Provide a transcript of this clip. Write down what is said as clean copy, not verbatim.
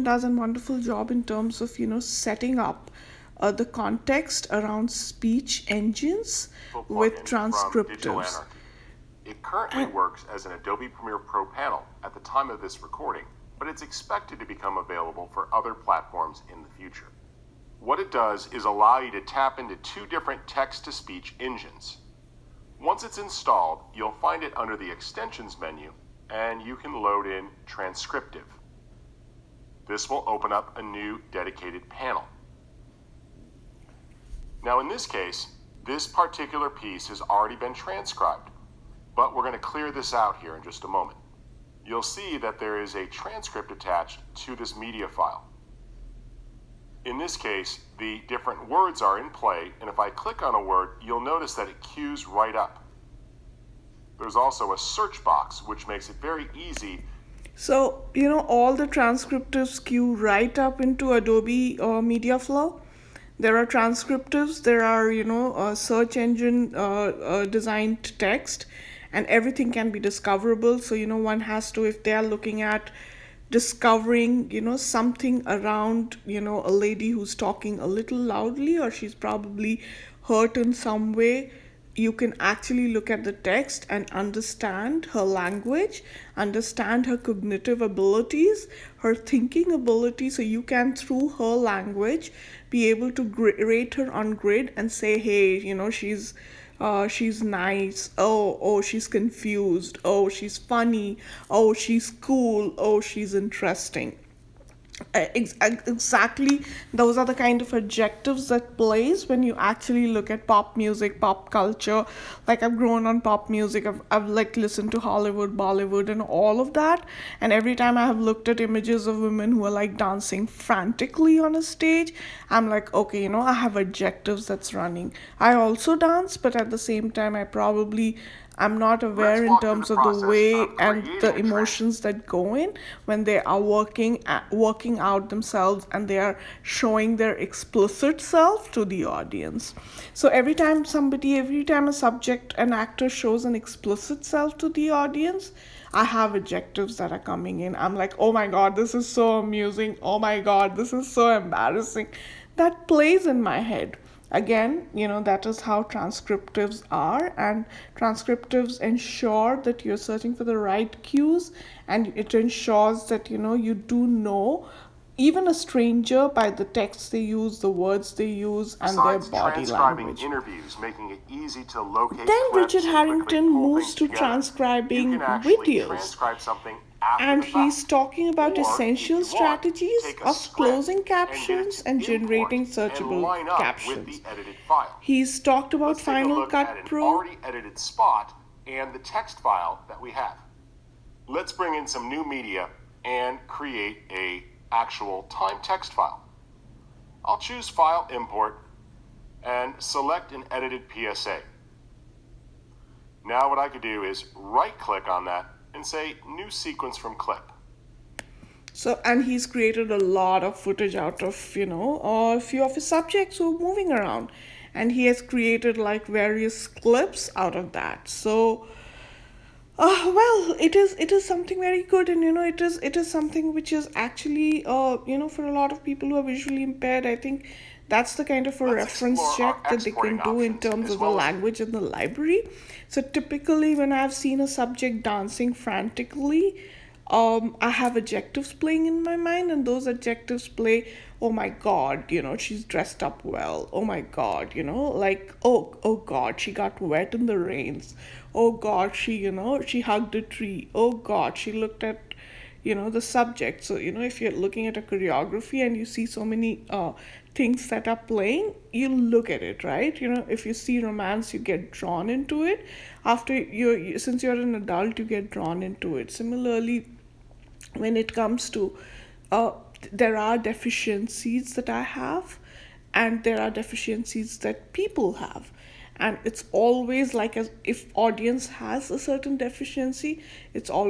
does a wonderful job in terms of setting up the context around speech engines with Plugin from Digital transcriptives. Anarchy. It currently And works as an Adobe Premiere Pro panel at the time of this recording, but it's expected to become available for other platforms in the future. What it does is allow you to tap into two different text-to-speech engines. Once it's installed, you'll find it under the Extensions menu, and you can load in Transcriptive. This will open up a new dedicated panel. Now in this case, this particular piece has already been transcribed, but we're going to clear this out here in just a moment. You'll see that there is a transcript attached to this media file. In this case, the different words are in play, and if I click on a word, you'll notice that it queues right up. There's also a search box, which makes it very easy. so, all the transcriptives queue right up into Adobe Media Flow. There are transcriptives, there are, search engine designed text, and everything can be discoverable. So, one has to, if they are looking at discovering, something around, a lady who's talking a little loudly or she's probably hurt in some way, you can actually look at the text and understand her language, understand her cognitive abilities, her thinking ability. So you can, through her language, be able to rate her on grid and say, hey, she's nice. Oh, she's confused. Oh, she's funny. Oh, she's cool. Oh, she's interesting. Exactly, those are the kind of adjectives that plays when you actually look at pop music, pop culture. Like, I've grown on pop music, I've like listened to Hollywood, Bollywood, and all of that, and every time I have looked at images of women who are like dancing frantically on a stage, I'm like, okay, I have adjectives that's running. I also dance, but at the same time I'm not Let's aware in walk through the terms of the process way of and creating the a transcript. emotions that go in when they are working out themselves and they are showing their explicit self to the audience. So every time a subject, an actor shows an explicit self to the audience, I have adjectives that are coming in. I'm like, oh my god, this is so amusing. Oh my god, this is so embarrassing. That plays in my head. Again, that is how transcriptives are, and transcriptives ensure that you're searching for the right cues, and it ensures that you do know even a stranger by the text they use, the words they use, and their Besides body transcribing language. interviews, making it easy to locate Then Richard clips and quickly Harrington pull moves things to together, you transcribing can actually videos, transcribe something after and the fact. he's talking about Or, if essential you want, strategies take a of script closing and get it captions to and import generating and searchable line up with captions. the edited file. He's talked about Let's take a Final look Cut at an Pro. already edited spot and the text file that we have. Let's bring in some new media and create a actual time text file. I'll choose File Import and select an edited PSA. Now what I could do is right-click on that and say New Sequence from Clip. So, and he's created a lot of footage out of, a few of his subjects who are moving around. And he has created like various clips out of that. So, well, it is something very good, and it is something which is actually for a lot of people who are visually impaired. I think that's the kind of a Let's reference explore our check that they can exporting do in options, terms as of the well as language in the library. So typically, when I've seen a subject dancing frantically, I have adjectives playing in my mind, and those adjectives play. Oh my God, she's dressed up well. Oh my God, like oh God, she got wet in the rains. Oh God, she hugged a tree. Oh God, she looked at the subject. So if you're looking at a choreography and you see so many things that are playing, you look at it, right? If you see romance, you get drawn into it. After since you're an adult, you get drawn into it. Similarly, when it comes to uh, there are deficiencies that I have, and there are deficiencies that people have, and it's always like, as if audience has a certain deficiency, it's always